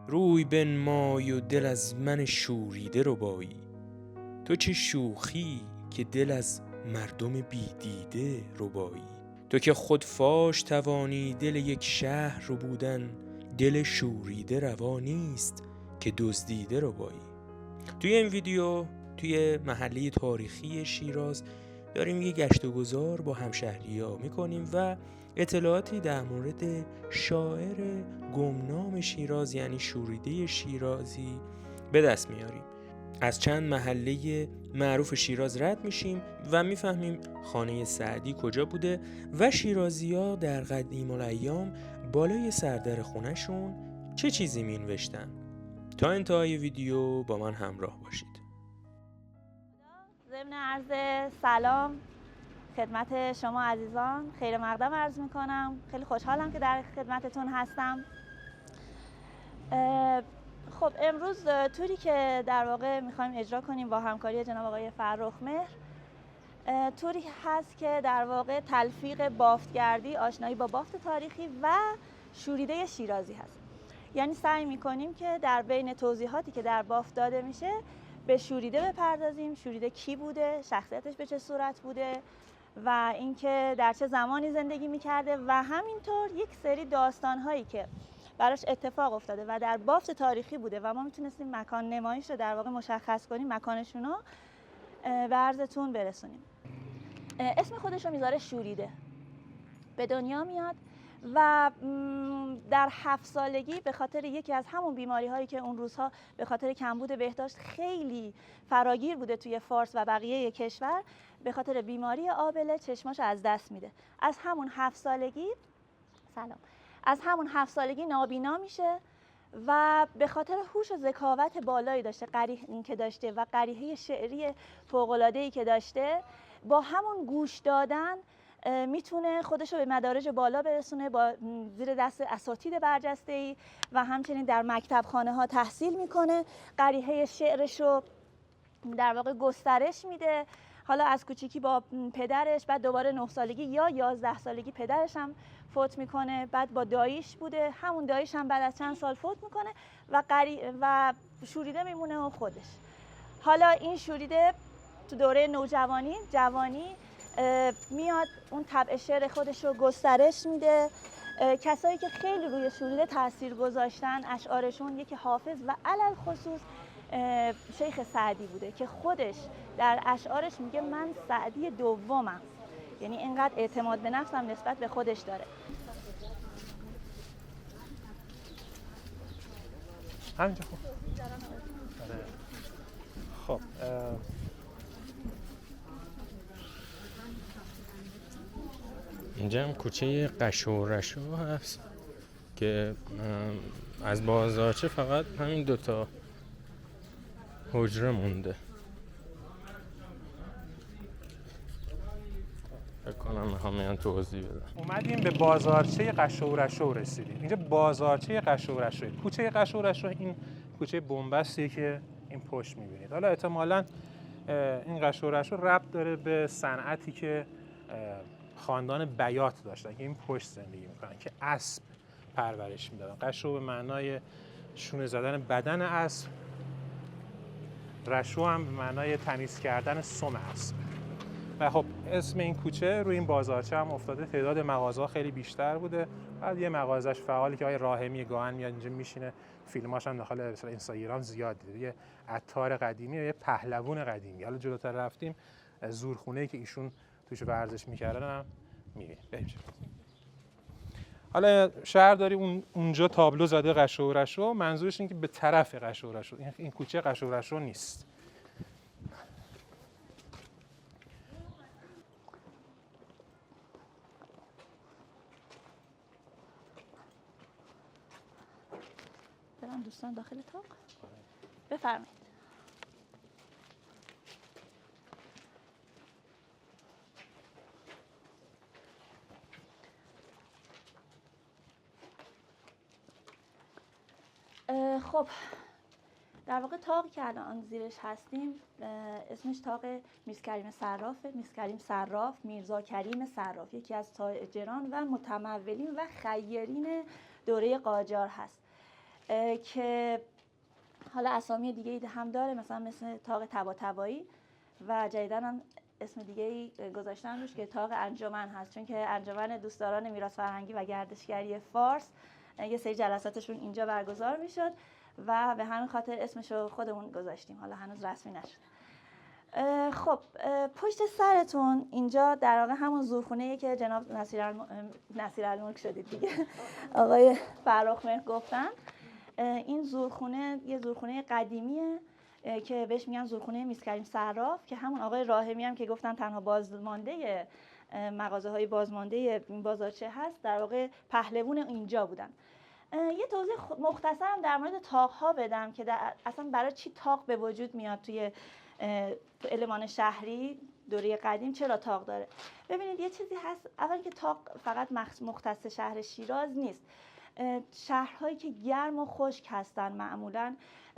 روی بنمای و دل از من شوریده ربایی. تو چه شوخی که دل از مردم بیدیده ربایی. تو که خود فاش توانی دل یک شهر رو بودن، دل شوریده روا نیست که دزدیده ربایی. توی این ویدیو توی محله تاریخی شیراز داریم یه گشت و گذار با همشهری‌ها میکنیم و اطلاعاتی در مورد شاعر گمنام شیراز یعنی شوریده شیرازی به دست میاریم. از چند محله معروف شیراز رد میشیم و میفهمیم خانه سعدی کجا بوده و شیرازی‌ها در قدیم الایام بالای سردر خونه‌شون چه چیزی مینوشتن. تا انتهای ویدیو با من همراه باشید. ضمن عرض سلام خدمت شما عزیزان، خیر مقدم عرض میکنم. خیلی خوشحالم که در خدمتتون هستم. خب امروز توری که در واقع میخوایم اجرا کنیم با همکاری جناب آقای فرخ مهر، توری هست که در واقع تلفیق بافتگردی، آشنایی با بافت تاریخی و شوریده شیرازی هست. یعنی سعی میکنیم که در بین توضیحاتی که در بافت داده میشه به شوریده بپردازیم. شوریده کی بوده، شخصیتش به چه صورت بوده و اینکه در چه زمانی زندگی میکرده و همینطور یک سری داستانهایی که براش اتفاق افتاده و در بافت تاریخی بوده و ما میتونستیم مکان نمایش رو در واقع مشخص کنیم، مکانشون رو به عرضتون برسونیم. اسم خودش رو میذاره شوریده، به دنیا میاد و در 7 سالگی به خاطر یکی از همون بیماری هایی که اون روزها به خاطر کمبود بهداشت خیلی فراگیر بوده توی فارس و بقیه کشور، به خاطر بیماری آبله چشماش از دست میده. از همون 7 سالگی نابینا میشه و به خاطر هوش و ذکاوت بالایی داشته که داشته و قریحه شعری فوق‌العاده‌ای که داشته، با همون گوش دادن میتونه خودش رو به مدارج بالا برسونه، با زیر دست اساتید برجسته‌ای و همچنین در مکتبخانه ها تحصیل میکنه. قریحه شعرش رو در واقع گسترش میده. حالا از کوچیکی با پدرش، بعد دوباره 9 سالگی یا 11 سالگی پدرش هم فوت میکنه، بعد با داییش بوده، همون داییش هم بعد از چند سال فوت میکنه و شوریده میمونه و خودش. حالا این شوریده تو دوره نوجوانی جوانی میاد اون طبع شعر خودش رو گسترش میده. کسایی که خیلی روی شوریده تاثیر گذاشتن اشعارشون یکی حافظ و علل خصوص شیخ سعدی بوده که خودش در اشعارش میگه من سعدی دومم، یعنی اینقدر اعتماد به نفسم نسبت به خودش داره. همینجا خب اینجا هم کوچه قشو و رشو هست که از بازارچه فقط همین دوتا حجره مونده. فکر کنم میخوام توضیح بدم. اومدیم به بازارچه قشو و رشو رسیدیم. اینجا بازارچه قشو و رشو، کوچه قشو و رشو این کوچه بنبستیه که این پشت میبینید. حالا احتمالاً این قشو و رشو ربط داره به صنعتی که خاندان بیات داشتن که این پشت زندگی میکنن که اسب پرورش میدادن. قشو به معنای شونه زدن بدن اسب، رشو هم به معنای تمیز کردن سم اسب. و خب اسم این کوچه روی این بازارچه هم افتاده. تعداد مغازه‌ها خیلی بیشتر بوده. بعد یه مغازش فعالی که آقای راهمی گاهن میاد اینجا میشینه، فیلماش هم داخل اینستاگرام زیاد دیده. یه عطار قدیمی و یه پهلوان قدیمی. حالا جلوتر رفتیم زورخونه‌ای که ایشون توش ورزش می‌کردن هم می‌بینیم. حالا شهرداری اونجا تابلو زده قشو و رشو، منظورش اینه که به طرف قشو و رشو، این کوچه قشو و رشو نیست. برم دوستان داخل اتاق بفرمایید. خب در واقع تاقی که الان زیرش هستیم اسمش تاق میرزکریم صرافه. میرزکریم صراف، میرزا کریم صراف، یکی از تاجران و متمولین و خیرین دوره قاجار هست. که حالا اسامی دیگه هم داره، مثلا مثل طاق طباطبایی و جدیداً هم اسم دیگه‌ای گذاشتن روش که طاق انجمن هست، چون که انجمن دوستداران میراث فرهنگی و گردشگری فارس یه سری جلساتشون اینجا برگزار میشد و به همین خاطر اسمشو خودمون گذاشتیم، حالا هنوز رسمی نشد. خب پشت سرتون اینجا در واقع همون زورخونه‌ای که جناب نصیرالملک شدید دیگه آقای فرخ‌مهر گفتن. این زورخونه یه زورخونه قدیمیه که بهش میگن زورخونه میرکریم صراف، که همون آقای راهمی هم که گفتن تنها بازمانده مغازه‌های بازمانده بازارچه هست، در واقع پهلوون اینجا بودن. یه توضیح مختصرم در مورد طاق‌ها بدم که اصلا برای چی طاق به وجود میاد توی المان شهری دوره قدیم، چرا طاق داره. ببینید یه چیزی هست، اولی که طاق فقط مختص شهر شیراز نیست. شهرهایی که گرم و خشک هستن معمولاً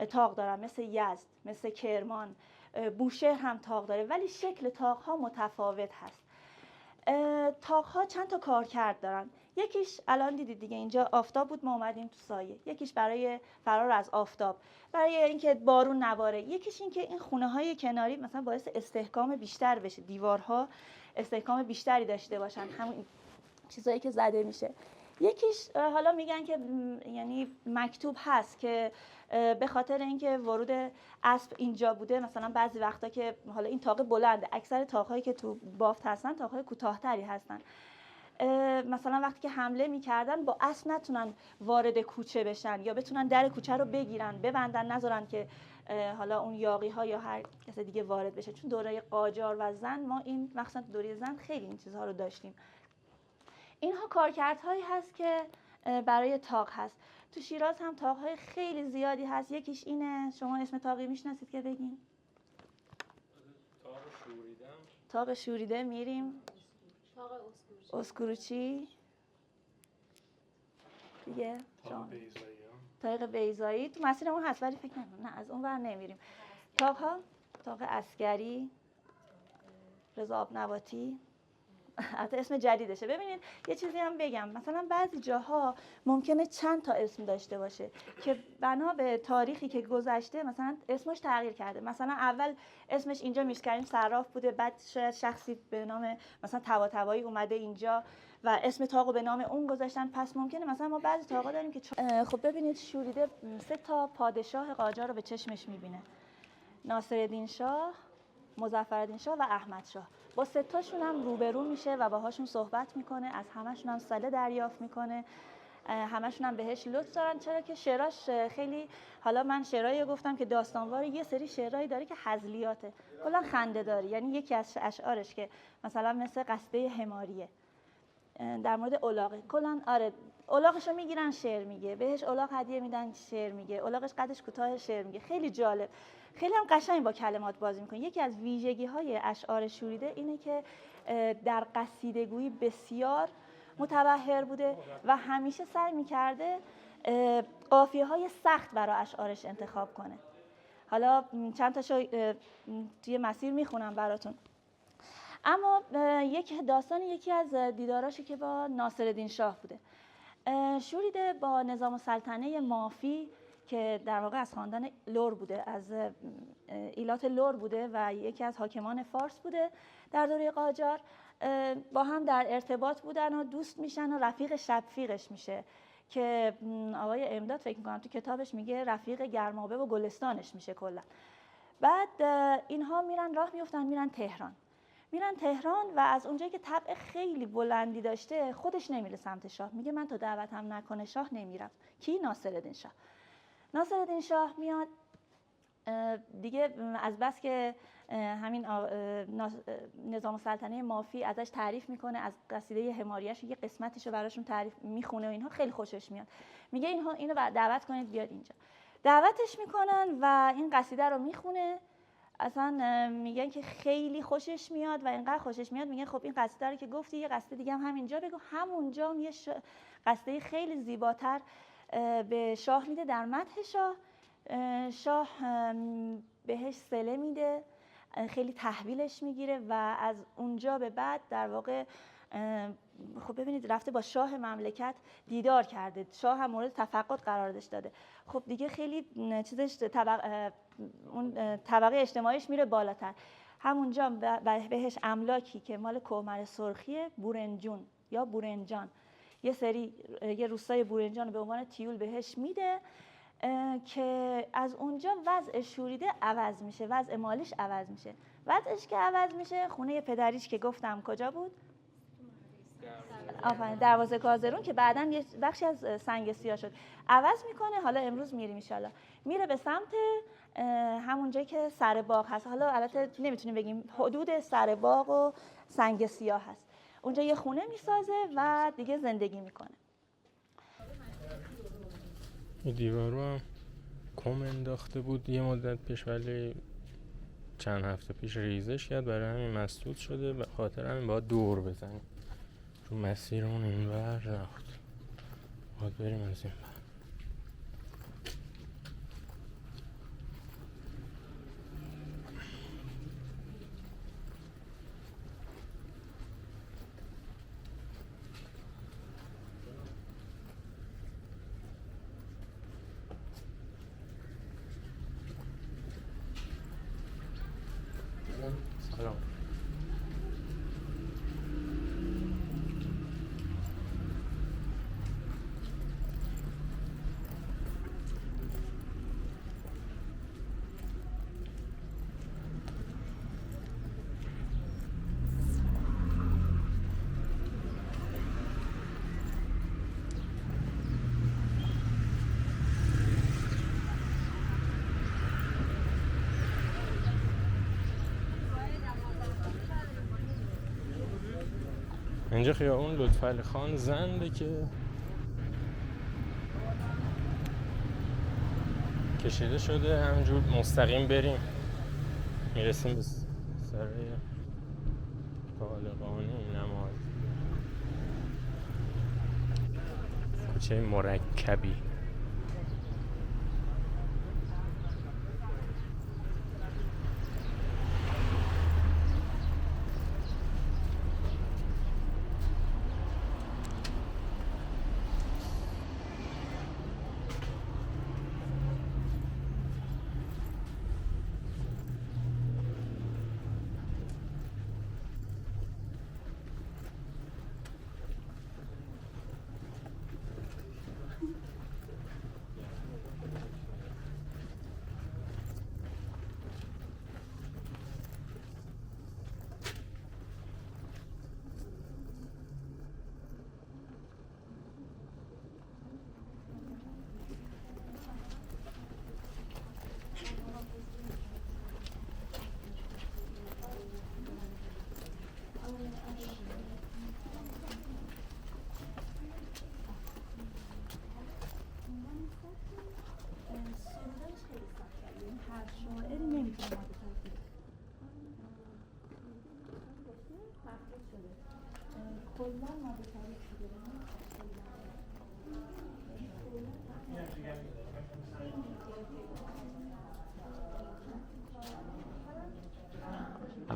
طاق دارن، مثل یزد، مثل کرمان، بوشهر هم طاق داره، ولی شکل طاق‌ها متفاوت هست. طاق‌ها چند تا کارکرد دارن. یکیش الان دیدید دیگه اینجا آفتاب بود، ما اومدیم تو سایه. یکیش برای فرار از آفتاب، برای اینکه بارون نباره. یکیش این که این خونه‌های کناری مثلا باعث استحکام بیشتر بشه، دیوارها استحکام بیشتری داشته باشن، همون چیزایی که زده میشه. یکیش حالا میگن که یعنی مکتوب هست که به خاطر اینکه ورود اسب اینجا بوده، مثلا بعضی وقتا که حالا این طاق بلنده، اکثر طاق‌هایی که تو بافت هستن طاق‌های کوتاه‌تری هستن، مثلا وقتی که حمله میکردن با اسب نتونن وارد کوچه بشن یا بتونن در کوچه رو بگیرن ببندن، نذارن که حالا اون یاغی‌ها یا هر کس دیگه وارد بشه. چون دوره قاجار و زن ما این مخصوصا دوره زن خیلی این چیزها رو داشتیم. اینها کارکردهایی هست که برای طاق هست. تو شیراز هم طاق‌های خیلی زیادی هست. یکیش اینه، شما اسم طاقی میشناسید که بگین؟ طاق شوریده. طاق شوریده میریم. طاق اسکروچی دیگه. طاق بیضایی. طاق بیضایی تو مسیرمون هست ولی فکر نکنم، نه از اون ور نمیریم. طاق‌ها طاق عسکری، رضا آبنباتی، حتی اسم جدیدشه. ببینید یه چیزی هم بگم، مثلا بعضی جاها ممکنه چند تا اسم داشته باشه که بنا به تاریخی که گذشته مثلا اسمش تغییر کرده. مثلا اول اسمش اینجا میرکریم صراف بوده، بعد شاید شخصی به نام مثلا طباطبایی اومده اینجا و اسم طاقو به نام اون گذاشتن. پس ممکنه مثلا ما بعضی طاقا داریم که خب ببینید شوریده 3 تا پادشاه قاجار رو به چشمش میبینه: ناصرالدین شاه، مظفرالدین شاه و احمد شاه. با 3 تاشون هم روبرو میشه و باهاشون صحبت میکنه، از همشون هم صله دریافت میکنه، همشون هم بهش لطف دارن. چرا که شعراش خیلی، حالا من شعرایی گفتم که داستانوار، یه سری شعرایی داره که هزلیاته، کلا خنده داری. یعنی یکی از اشعارش که مثلا مثل قصیده حماریه در مورد الاغه، کلا آره الاغشو میگیرن شعر میگه، بهش الاغ هدیه میدن شعر میگه، الاغش قدش کوتاه شعر میگه. خیلی جالب، خیلی هم قشنگ با کلمات بازی میکنه. یکی از ویژگی‌های اشعار شوریده اینه که در قصیده‌گویی بسیار متبحر بوده و همیشه سعی میکرده قافیه‌های سخت برای اشعارش انتخاب کنه. حالا چند تاشو توی مسیر میخونم براتون. اما یک داستان، یکی از دیداراشه که با ناصرالدین شاه بوده. شوریده با نظام السلطنه مافی که در واقع از خاندان لور بوده، از ایلات لور بوده و یکی از حاکمان فارس بوده در دوره قاجار، با هم در ارتباط بودن و دوست میشن و رفیق شبفیقش میشه که آقای امداد فکر میکنم تو کتابش میگه رفیق گرمابه و گلستانش میشه کلا. بعد اینها میرن راه میفتن میرن تهران و از اونجایی که طبع خیلی بلندی داشته خودش نمیره سمت شاه، میگه من تا دعوتم نکنه شاه نمیرم. کی؟ ناصرالدین شاه میاد دیگه، از بس که همین نظام السلطنه مافی ازش تعریف میکنه، از قصیده حماریه‌اش یه قسمتیشو براشون تعریف میخونه و اینها خیلی خوشش میاد. میگه اینو دعوت کنید بیاد اینجا. دعوتش میکنن و این قصیده رو میخونه. اصلا میگن که خیلی خوشش میاد و اینقدر خوشش میاد میگن خب این قصیده رو که گفتی یه قصیده دیگه هم همینجا بگو. همونجا یه قصیده خیلی زیباتر به شاه میده در مدح شاه. شاه بهش صله میده، خیلی تحویلش میگیره و از اونجا به بعد در واقع خب ببینید رفته با شاه مملکت دیدار کرده، شاه هم مورد تفقد قرارش داده. خب دیگه خیلی چیزش اون طبقه اجتماعیش میره بالاتر. همونجا بهش املاکی که مال کومر سرخیه، بورنجون یا بورنجان، یه روستای بورنجان رو به عنوان تیول بهش میده که از اونجا وضع شوریده عوض میشه، وضع مالیش عوض میشه. وضعش که عوض میشه، خونه پدریش که گفتم کجا بود؟ آفرین، دروازه کازرون، که بعداً یه بخشی از سنگ سیاه شد، عوض میکنه. حالا امروز میریم ان میره به سمت همونجایی که سر باغ هست. حالا البته نمیتونیم بگیم، حدود سر باغ و سنگ سیاه هست. اونجا یه خونه میسازه و دیگه زندگی میکنه. این دیوارو هم کم انداخته بود یه مدت پیش، ولی چند هفته پیش ریزش کرد، برای همین مسدود شده. به خاطر همین باید دور بزنیم، چون مسیرمون اینور رفت، باید بریم از این بر. سلام. اینجا خیابون لطفعلی خان زنده که کشیده شده، همینجور مستقیم بریم میرسیم به سرای طالقانی نماز. کوچه مرکبی.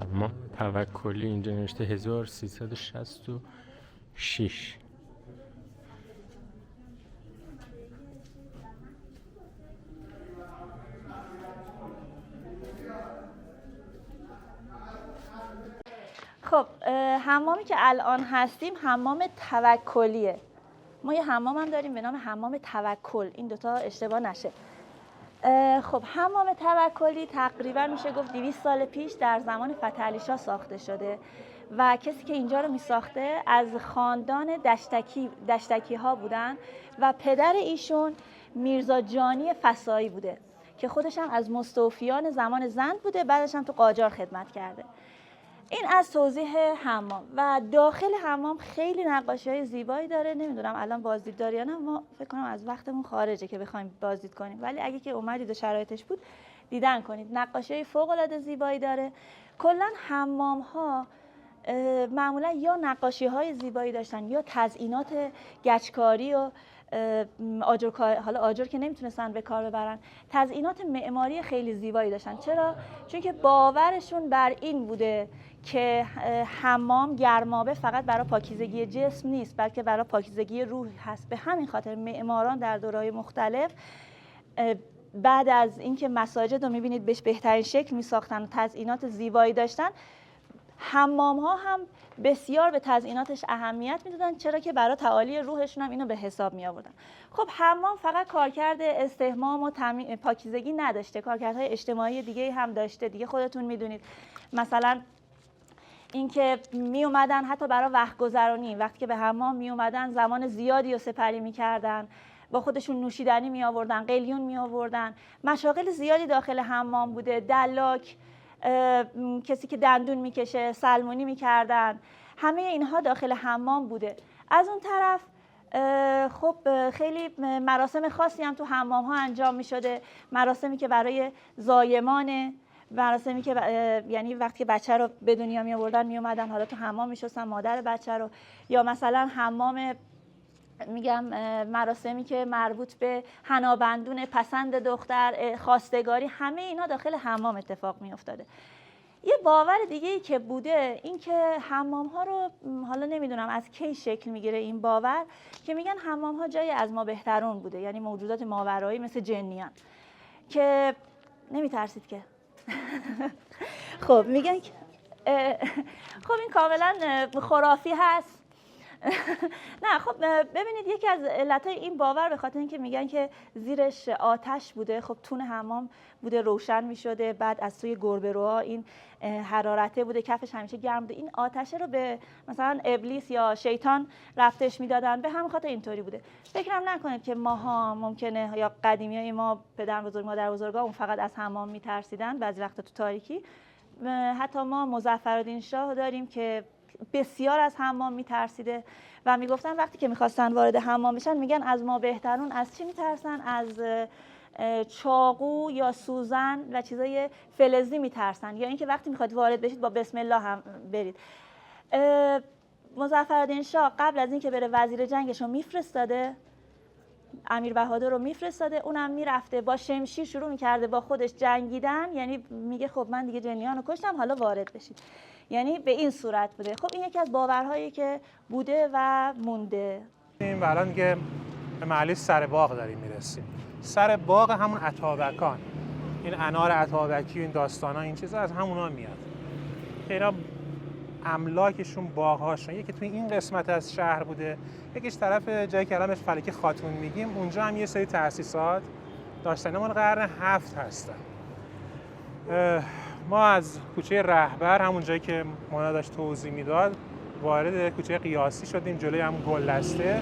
اما توکلی اینجا نوشته 1366. خب حمامی که الان هستیم حمام توکلیه. ما یه حمام هم داریم به نام حمام توکل، این دوتا اشتباه نشه. خب حمام توکلی تقریبا میشه گفت 200 سال پیش در زمان فتح علی شاه ساخته شده و کسی که اینجا رو میساخته از خاندان دشتکی ها بودن و پدر ایشون میرزا جانی فسایی بوده که خودش هم از مستوفیان زمان زند بوده، بعدش هم تو قاجار خدمت کرده. این از توضیح حمام. و داخل حمام خیلی نقاشی‌های زیبایی داره. نمیدونم الان بازدید داره یا نه، ما فکر کنم از وقتمون خارجه که بخوایم بازدید کنیم، ولی اگه که اومدید و شرایطش بود دیدن کنید. نقاشی‌های فوق‌العاده زیبایی داره. کلاً حمام‌ها معمولا یا نقاشی‌های زیبایی داشتن یا تزئینات گچکاری و حالا آجر که نمیتونستن به کار ببرن، تزیینات معماری خیلی زیبایی داشتن. چرا؟ چون که باورشون بر این بوده که حمام گرمابه فقط برای پاکیزگی جسم نیست، بلکه برای پاکیزگی روح هست. به همین خاطر معماران در دوره‌های مختلف بعد از اینکه مساجد رو می‌بینید بهش بهترین شکل می‌ساختن و تزیینات زیبایی داشتن، حمام‌ها هم بسیار به تزییناتش اهمیت میدادن، چرا که برای تعالی روحشون هم اینو به حساب می آوردن. خب حمام فقط کارکرد استحمام و پاکیزگی نداشته، کارکردهای اجتماعی دیگه هم داشته. دیگه خودتون میدونید، مثلا اینکه می اومدن حتی برای وقت گذرانی، وقتی که به حمام می اومدن زمان زیادی رو سپری می‌کردن، با خودشون نوشیدنی می آوردن، قلیون می آوردن. مشاغل زیادی داخل حمام بوده، دلاک، کسی که دندون میکشه، سلمونی میکردن، همه اینها داخل حمام بوده. از اون طرف خب خیلی مراسم خاصی هم تو حمام ها انجام میشده، مراسمی که برای زایمانه، مراسمی که یعنی وقتی که بچه رو به دنیا می آوردن می اومدن حالا تو حمام میشستن مادر بچه رو، یا مثلا حمام مراسمی که مربوط به حنابندون، پسند دختر، خواستگاری، همه اینا داخل حمام اتفاق می افتاده. یه باور دیگه ای که بوده این که حمام ها رو، حالا نمیدونم از کی شکل میگیره این باور، که میگن حمام ها جای از ما بهترون بوده، یعنی موجودات ماورایی مثل جنیان، که نمیترسید که خب میگن که خب این کاملا خرافی هست. نه خب ببینید، یکی از علتای این باور به خاطر اینکه میگن که زیرش آتش بوده. خب تون حمام بوده روشن میشده، بعد از توی گربه‌روها این حرارته بوده، کفش همیشه گرم بوده، این آتشه رو به مثلا ابلیس یا شیطان رفتش میدادن، به همین خاطر اینطوری بوده. فکرم نکنید که ماها ممکنه، یا قدیمیای ما، پدر بزرگ، مادر بزرگا اون فقط از حمام میترسیدن بعضی وقتا تو تاریکی. حتی ما مظفرالدین شاه داریم که بسیار از حمام میترسیده و میگفتن وقتی که میخواستن وارد حمام بشن میگن از ما بهترون از چی میترسن؟ از چاقو یا سوزن و چیزای فلزی میترسن، یا اینکه وقتی میخواید وارد بشید با بسم الله هم برید. مظفرالدین شاه قبل از اینکه بره وزیر جنگش رو میفرستاده، امیر بهادر رو میفرستاده، اونم میرفته با شمشیر شروع میکرده با خودش جنگیدن، یعنی میگه خب من دیگه جنیان رو کشتم، حالا وارد بشید. یعنی به این صورت بوده. خب این یکی از باورهایی که بوده و مونده. این الان دیگه به محله سر باغ داریم میرسیم. سر باغ همون اتابکان، این انار اتابکی و این داستانا، این چیزا از همونا میاد. اینا املاکشون، باغ‌هاشون، یکی توی این قسمت از شهر بوده، یکیش طرف جایی که الان بهش فلکه خاتون میگیم، اونجا هم یه سری تأسیسات داشتن، مال قرن 7 هستن. ما از کوچه رهبر، همون جایی که مولانا داشت توضیح میداد، وارد کوچه قیاسی شدیم، جلوی هم گلدسته.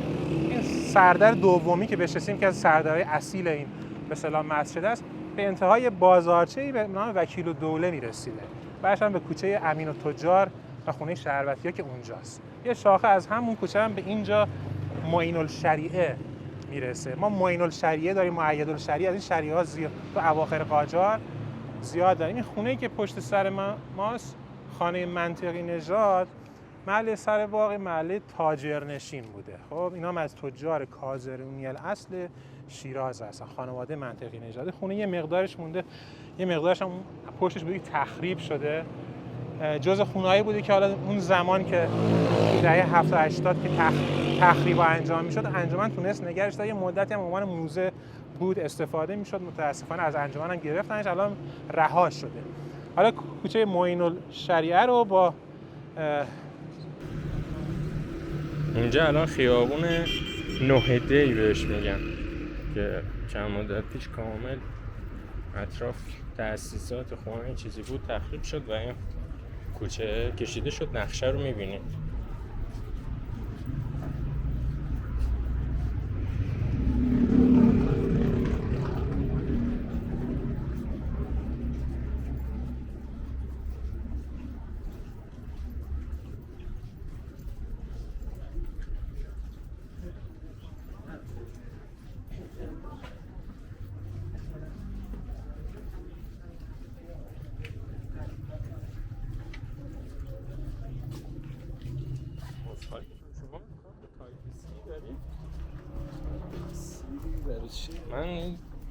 این سردر دومی که بهش رسیدیم که از سردرهای اصیل این به اصطلاح مسجد است، به انتهای بازارچه‌ای به نام وکیل الدوله میرسیده. بعدش هم به کوچه امین التجار و خونه شهربتی‌ها که اونجاست. یه شاخه از همون کوچه هم به اینجا معین الشریعه میرسه. ما معین الشریعه داریم، مؤید الشریعه، از این شریعه‌ها زیاد تو اواخر قاجار زیاد داریم. این خونه‌ای که پشت سر ماست، خانه منطقی نژاد، محل سر باغ محل تاجرنشین بوده. خب اینا هم از تجار کازرونی الاصل شیراز هستن، خانواده منطقی نژاد. خونه یه مقدارش مونده، یه مقدارش هم پشتش بودی تخریب شده. جزء خونه‌ای بوده که حالا اون زمان که دهه 70 80 که تخریب انجام میشد، انجمن تونست نگرش داره. یه مدتی هم به عنوان موزه بود استفاده میشد. متاسفانه از انجمن هم گرفتنش، الان رها شده. حالا کوچه معین الشریعه رو با اینجا الان خیابون 9 دی بهش میگن که چند مدت پیش کامل اطراف تأسیسات خونه چیزی بود تخریب شد و این کوچه کشیده شد. نقشه رو میبینید.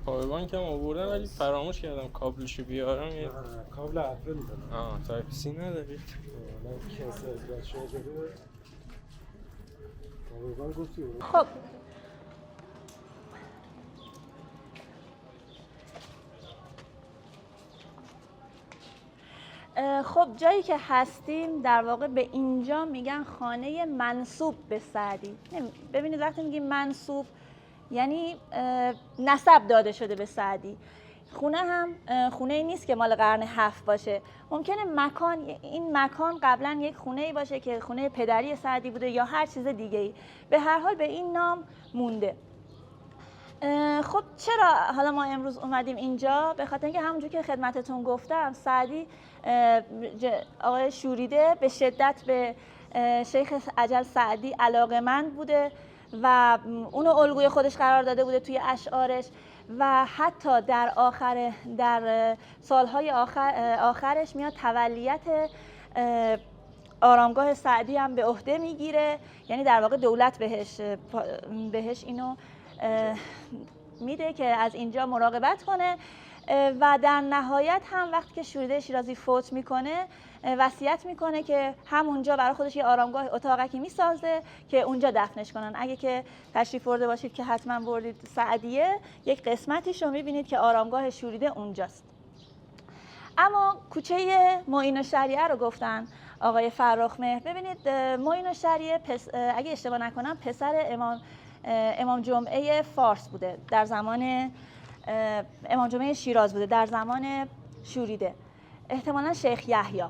پاور بانک هم آوردم ولی فراموش کردم کابلشو بیارم. یه کابل اپل دارم. تایپ سی نداری؟ من کسی از بچه‌ها داره. پاور بانک گفتی؟ خب خب جایی که هستیم در واقع به اینجا میگن خانه منسوب به سعدی. ببینید وقتی میگیم منسوب یعنی نسب داده شده به سعدی. خونه هم خونه ای نیست که مال قرن 7 باشه. ممکنه این مکان قبلا یک خونه ای باشه که خونه پدری سعدی بوده یا هر چیز دیگه ای. به هر حال به این نام مونده. خب چرا حالا ما امروز اومدیم اینجا؟ به خاطر اینکه همونجور که خدمتتون گفتم سعدی آقای شوریده به شدت به شیخ اجل سعدی علاقه‌مند بوده و اونو الگوی خودش قرار داده بوده توی اشعارش و حتی در سالهای آخرش میاد تولیت آرامگاه سعدی هم به عهده میگیره، یعنی در واقع دولت بهش اینو میده که از اینجا مراقبت کنه و در نهایت هم وقتی که شوریده شیرازی فوت میکنه وصیت میکنه که همونجا برای خودش یه آرامگاه اتاقکی میسازه که اونجا دفنش کنن. اگه که تشریف برده باشید که حتما بردید سعدیه، یک قسمتیش رو میبینید که آرامگاه شوریده اونجاست. اما کوچه معین الشریعه رو گفتن آقای فرخمهر. ببینید معین الشریعه اگه اشتباه نکنم پسر امام جمعه فارس بوده در زمان امام جمعه شیراز بوده در زمان شوریده، احتمالاً شیخ یحیی.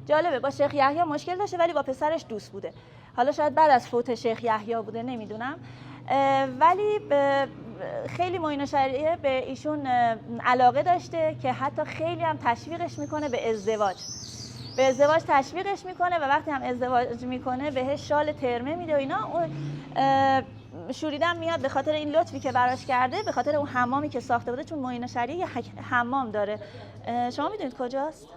جالبه با شیخ یحیی مشکل داشته ولی با پسرش دوست بوده. حالا شاید بعد از فوت شیخ یحیی بوده، نمیدونم. ولی خیلی معین الشریعه به ایشون علاقه داشته که حتی خیلی هم تشویقش میکنه به ازدواج تشویقش میکنه و وقتی هم ازدواج میکنه بهش شال ترمه میده و اینا. شوریده میاد به خاطر این لطفی که براش کرده، به خاطر اون حمامی که ساخته بوده، چون معین الشریعه یه حمام داره. شما میدونید کجاست؟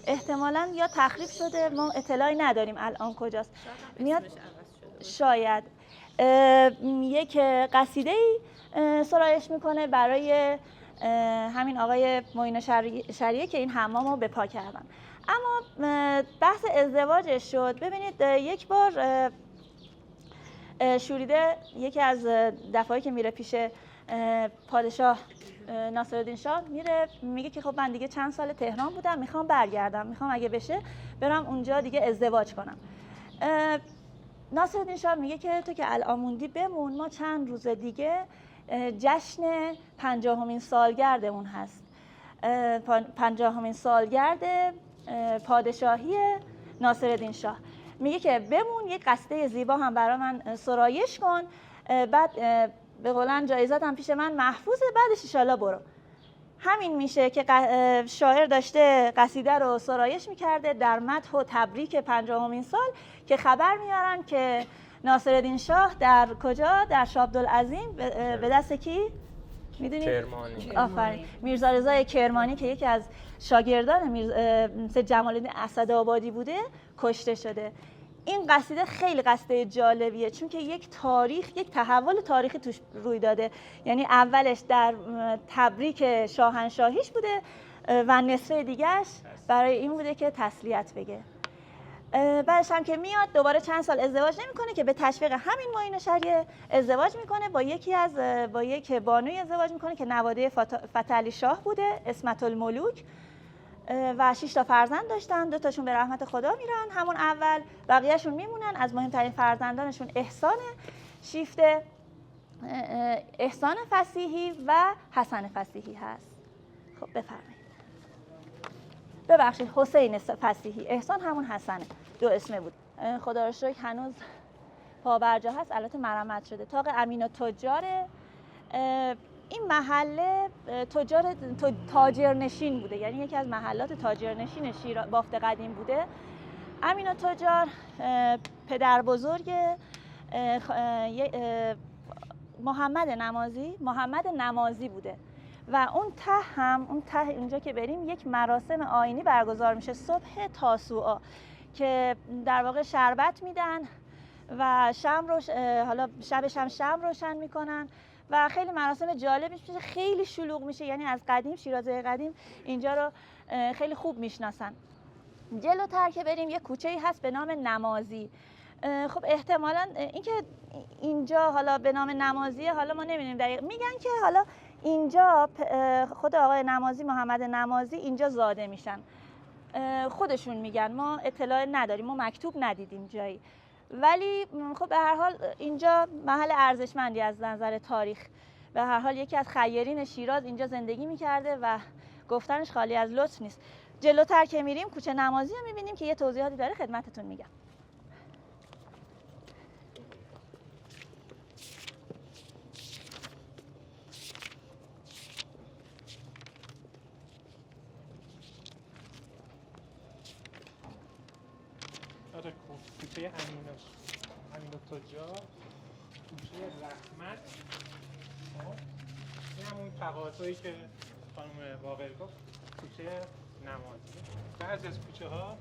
احتمالاً یا تخریب شده، ما اطلاعی نداریم الان کجاست. میاد شاید یک قصیده‌ای سرایش میکنه برای همین آقای معین الشریعه که این حمام رو به پا کردن. اما بحث ازدواجش شد. ببینید یک بار شوریده یکی از دفعایی که میره پیش پادشاه ناصرالدین شاه میگه که خب من دیگه چند سال تهران بودم، میخوام برگردم، میخوام اگه بشه برم اونجا دیگه ازدواج کنم. ناصرالدین شاه میگه که تو که الان موندی بمون، ما چند روز دیگه جشن 50مین سالگردمون هست، 50مین سالگرد پادشاهی ناصرالدین شاه. میگه که بمون، یک قصیده زیبا هم برای من سرایش کن، بعد به قولن جایزت هم پیش من محفوظه، بعدش انشالله برو. همین میشه که شاعر داشته قصیده رو سرایش میکرده در مدح و تبریک 50مین سال که خبر میارن که ناصرالدین شاه در کجا؟ در شاهعبدالعظیم به دست کی؟ میدونید؟ کرمانی. آفرین، میرزا رضای کرمانی که یکی از شاگردان جمال الدین اسدآبادی بوده کشته شده. این قصیده خیلی قصیده جالبیه چون که یک تحول تاریخی توش روی داده. یعنی اولش در تبریک شاهنشاهیش بوده و نصفه دیگهش برای این بوده که تسلیت بگه. بعدش هم که میاد دوباره چند سال ازدواج نمیکنه که به تشویق همین معین الشریعه ازدواج میکنه با یک بانوی ازدواج میکنه که نواده فتحعلی شاه بوده، اسمت الملوک، و 6 تا فرزند داشتن. 2 تاشون به رحمت خدا میرن همون اول، بقیه‌شون میمونن. از مهمترین فرزندانشون احسان شیفته، احسان فصیحی و حسن فصیحی هست. خب بفرمایید. ببخشید، حسین فصیحی، احسان همون حسنه، 2 اسمه بود. خدا رو شکر هنوز پابرجا هست، البته مرمت شده. طاق امین التجاره. این محله تاجرنشین بوده، یعنی یکی از محلات تاجرنشین بافت قدیم بوده. امین التجار پدر بزرگ محمد نمازی بوده و اون ته اینجا که بریم یک مراسم آیینی برگزار میشه صبح تاسوعا که در واقع شربت میدن و حالا شبش هم شمع روشن میکنن و خیلی مراسم جالبی میشه، خیلی شلوغ میشه. یعنی از قدیم، شیرازی قدیم اینجا رو خیلی خوب میشناسن. جلوتر که بریم یه کوچه‌ای هست به نام نمازی. خب احتمالاً اینکه اینجا حالا به نام نمازیه، حالا ما نمی‌دونیم دقیق. میگن که حالا اینجا خود آقای نمازی، محمد نمازی اینجا زاده میشن، خودشون میگن، ما اطلاع نداریم، ما مکتوب ندیدیم جایی. ولی خب به هر حال اینجا محل ارزشمندی از نظر تاریخ. به هر حال یکی از خیرین شیراز اینجا زندگی میکرده و گفتنش خالی از لطف نیست. جلوتر که میریم کوچه نمازی رو میبینیم که یه توضیحاتی داره، خدمتتون میگم. کوچه امین التجار، کوچه رحمت. این همون تقاطعی که خانم باقر گفت، کوچه نمازی. بعضی از کوچه ها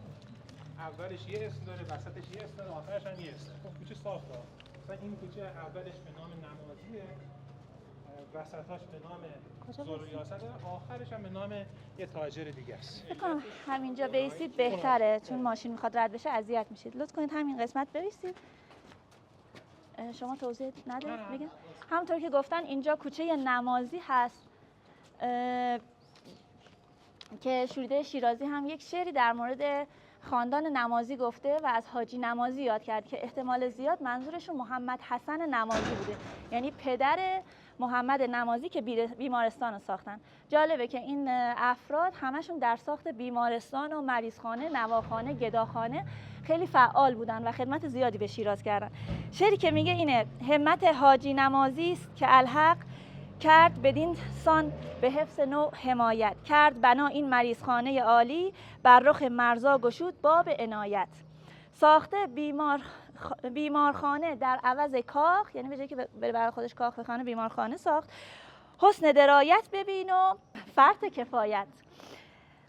اولش یه اسم داره، وسطش یه اسم داره، آخرش هم یه اسم. خب کوچه ساخته. مثلا این کوچه اولش به نام نمازیه، وسطاش به نام زوریاسته، آخرش هم به نام یه تاجر دیگه است. فکر کنم همینجا بیستید بهتره، چون ماشین میخواد رد بشه اذیت میشید. لطف کنید همین قسمت بایستید. شما توضیح ندارید بگم؟ همونطور که گفتن اینجا کوچه نمازی هست که شوریده شیرازی هم یک شعری در مورد خاندان نمازی گفته و از حاجی نمازی یاد کرد که احتمال زیاد منظورشون محمد حسن نمازی بوده، یعنی پدر محمد نمازی که بیمارستان رو ساختن. جالبه که این افراد همشون در ساخت بیمارستان و مریضخانه، نواخانه، گداخانه خیلی فعال بودن و خدمت زیادی به شیراز کردن. شعری که میگه اینه: همت حاجی نمازی است که الحق کرد بدین سان به حفظ نوع حمایت، کرد بنا این مریضخانه عالی بر رخ مرزا گشود باب عنایت، ساخته بیمارخانه در عوض کاخ، یعنی به جایی که بره برای خودش کاخ بخونه بیمارخانه ساخت، حسن درایت ببین و فرط کفایت،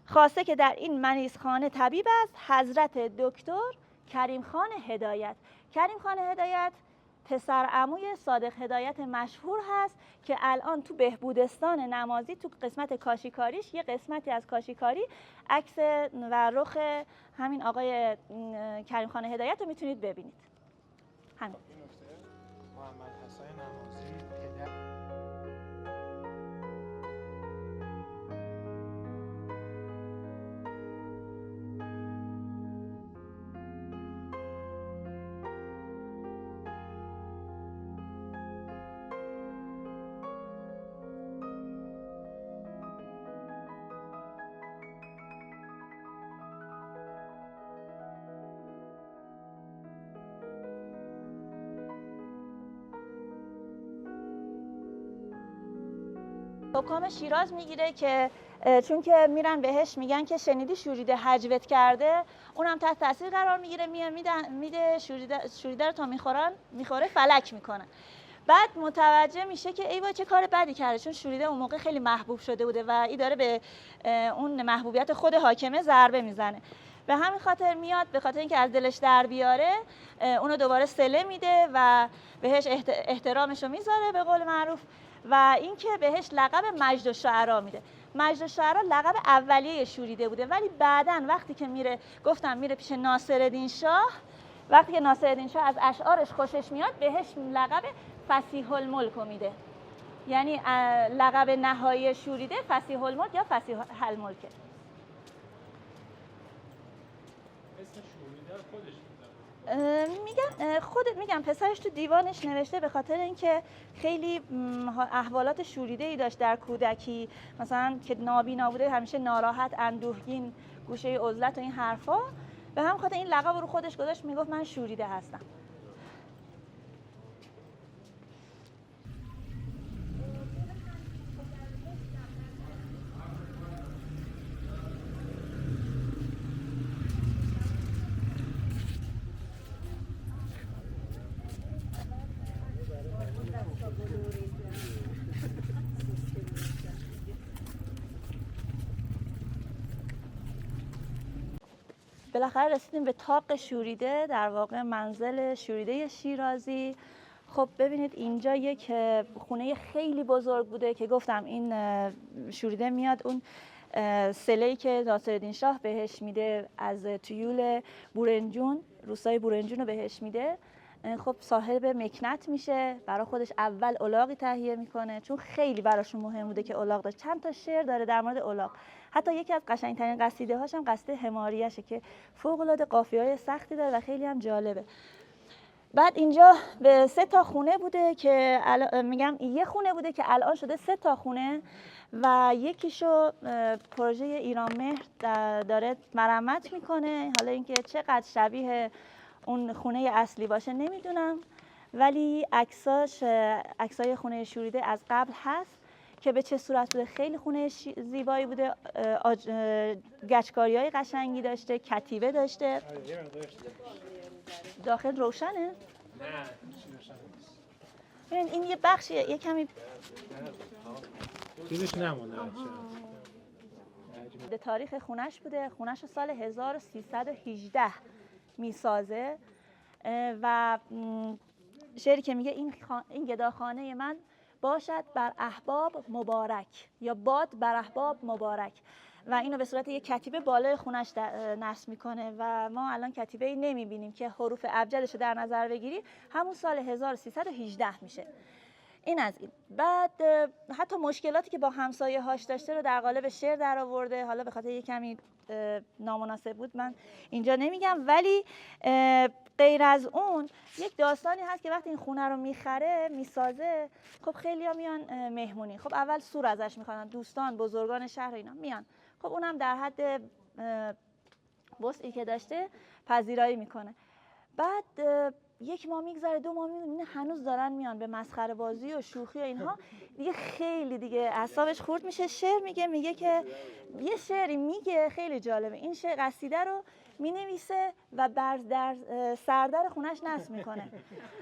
خواسته که در این مریضخانه طبیب است حضرت دکتر کریم خان هدایت. کریم خان هدایت پسر عموی صادق هدایت مشهور هست که الان تو بهبودستان نمازی تو قسمت کاشیکاریش، یه قسمتی از کاشیکاری عکس و رخ همین آقای کریم خان هدایت رو میتونید ببینید. همین. محمد حسن نمازی پدر حکام شیراز میگیره که چون که میرن بهش میگن که شنیدی شوریده هجوت کرده، اونم تحت تاثیر قرار میگیره، میده شوریده رو تا میخوره فلک میکنه. بعد متوجه میشه که ای وای چه کار بدی کرده، چون شوریده اون موقع خیلی محبوب شده بوده و این داره به اون محبوبیت خود حاکمه ضربه میزنه. به همین خاطر میاد، به خاطر اینکه از دلش در بیاره اونو دوباره سله میده و بهش احترامش رو میذاره به قول معروف، و اینکه بهش لقب مجد الشعرا میده. مجد الشعرا لقب اولیه شوریده بوده، ولی بعداً وقتی که میره پیش ناصرالدین شاه، وقتی که ناصرالدین شاه از اشعارش خوشش میاد بهش لقب فصیح الملک میده. یعنی لقب نهایی شوریده فصیح الملک یا فصیح الملک. اسم شوریده خودش میگم پسرش تو دیوانش نوشته، به خاطر اینکه خیلی احوالات شوریده ای داشت در کودکی، مثلا که نابینا بوده، همیشه ناراحت، اندوهگین، گوشه عزلت و این حرفا، به همین خاطر این لقب رو خودش گذاشت، میگفت من شوریده هستم. بالاخره رسیدیم به طاق شوریده، در واقع منزل شوریده شیرازی. خب ببینید اینجا یک خونه خیلی بزرگ بوده که گفتم این شوریده میاد اون سله‌ای که ناصرالدین شاه بهش میده از تویول بورنجون، روستای بورنجون رو بهش میده. خب صاحب مکنت میشه، برای خودش اول الاغی تهیه میکنه چون خیلی براشون مهم بوده که الاغ داشت. چند تا شعر داره در مورد الاغ، حتی یکی از قشنگترین قصیده هاش هم قصیده حماریه‌شه که فوق العاده قافیه‌های سختی داره و خیلی هم جالبه. بعد اینجا به 3 تا خونه بوده که میگم یه خونه بوده که الان شده 3 تا خونه و یکیشو پروژه ایران مهر داره مرمت میکنه. حالا اینکه چقدر شبیه اون خونه اصلی باشه نمیدونم، ولی عکسای خونه شوریده از قبل هست که به چه صورت بوده. خیلی خونه زیبایی بوده، گچکاری‌های قشنگی داشته، کتیبه داشته. داخل روشنه؟ نه ببین این یه بخشیه، یه کمی چیزش نمونه. تاریخ خونش بوده. خونش رو سال 1318 میسازه و شعری که میگه این گداخانه من باشد بر احباب مبارک، یا باد بر احباب مبارک، و اینو به صورت یک کتیبه بالای خونش نصب میکنه و ما الان کتیبه ای نمیبینیم که حروف ابجدش رو در نظر بگیری همون سال 1318 میشه. این از این. بعد حتی مشکلاتی که با همسایه هاش داشته رو در قالب شعر در آورده. حالا به خاطر یه کمی نامناسب بود من اینجا نمیگم، ولی غیر از اون یک داستانی هست که وقتی این خونه رو میخره میسازه، خب خیلی ها میان مهمونی. خب اول سور ازش میخوان، دوستان بزرگان شهر اینا میان. خب اونم در حد وسعی که داشته پذیرایی میکنه. بعد 1 ماه میگذره، 2 ماه میگذره، هنوز دارن میان به مسخره بازی و شوخی و اینها. دیگه خیلی دیگه اعصابش خورد میشه. شعر میگه که یه شعری میگه خیلی جالبه. این شعر قصیده رو مینویسه و در سردر خونش نصب میکنه.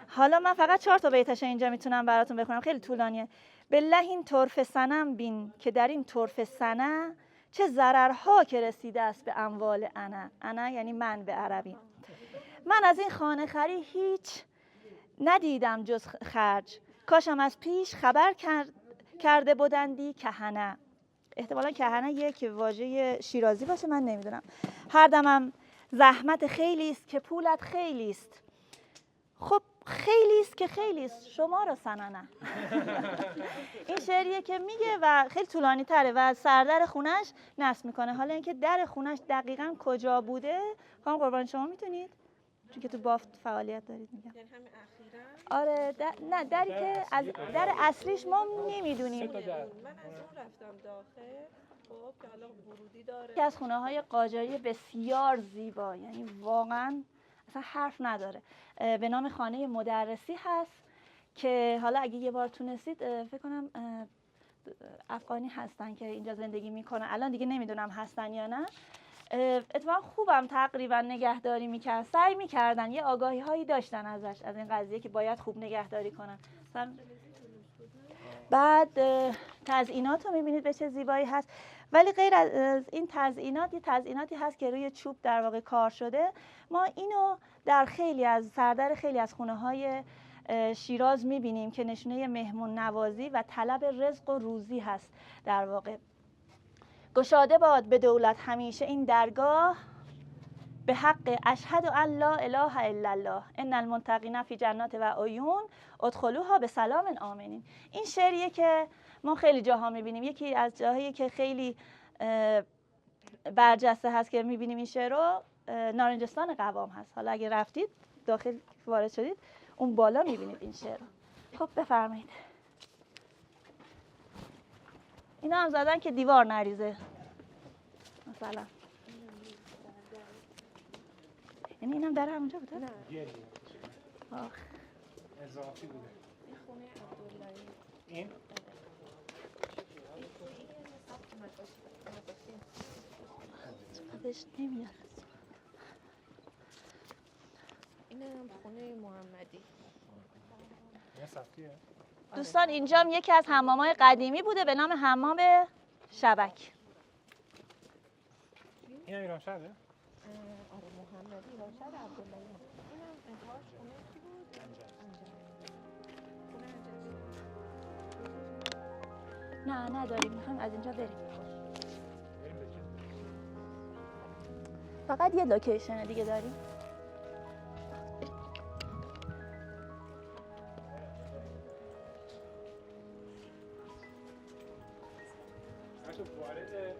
حالا من فقط 4 تا بیتش اینجا میتونم براتون بخونم، خیلی طولانیه. بالله این طرفه صنم بین که در این طرفه صنع چه ضررها که رسیده است به اموال انا یعنی من به عربی. من از این خانه خری هیچ ندیدم جز خرج، کاشم از پیش خبر کرده بودندی کهنه. احتمالا کهنه یک واژه شیرازی باشه، من نمیدونم. هر دمم زحمت خیلی است که پولت خیلی است. خب خیلی است که خیلی است، شما را سننه. این شعریه که میگه و خیلی طولانی تره و سردر خونش نصب میکنه. حالا اینکه در خونش دقیقاً کجا بوده خانم قربان شما میتونید، چون که تو بافت فعالیت دارید میگم. یعنی همین اخیراً؟ آره نه دری که از در اصلیش ما نمیدونیم. من از اون رفتم داخل، خب که حالا ورودی داره. یکی از خونه‌های قاجاری بسیار زیبا، یعنی واقعاً اصلا حرف نداره. به نام خانه مدرسی هست که حالا اگه یه بار تونستید، فکر کنم افغانی هستن که اینجا زندگی میکنن، الان دیگه نمیدونم هستن یا نه. اتفاقا خوبم تقریبا نگهداری میکرد، سعی میکردن، یه آگاهی هایی داشتن ازش، از این قضیه که باید خوب نگهداری کنن. بعد تزئینات رو میبینید به چه زیبایی هست. ولی غیر از این تزئینات، یه تزئیناتی هست که روی چوب در واقع کار شده. ما اینو در سردر خیلی از خونه‌های شیراز میبینیم که نشونه مهمون نوازی و طلب رزق و روزی هست در واقع. گشاده باد به دولت همیشه این درگاه، به حق اشهد ان لا اله الا الله ان المتقین فی جنات و عیون ادخلوها به سلام آمنین. این شعریه که ما خیلی جاها میبینیم. یکی از جاهایی که خیلی برجسته هست که میبینیم این شعر رو، نارنجستان قوام هست. حالا اگه رفتید داخل وارد شدید اون بالا میبینید این شعر رو. خب بفرمایید. اینا هم زدن که دیوار نریزه مثلا. یعنی اینم در همونجا بوده؟ نه. آخ. اضافی بوده. این خونه عبداللهی. این؟ چقدرش نمیاد. اینم خونه محمدی. این صفتیه؟ دوستان اینجا هم یکی از حمام‌های قدیمی بوده به نام حمام شبک. این هم ایران شهره؟ آره محمدی، راشد عبداللهی. اینم انتهاش خونه کی بود؟ نه نداریم، میخوایم از اینجا بریم. فقط یه لوکیشن دیگه داریم. وارد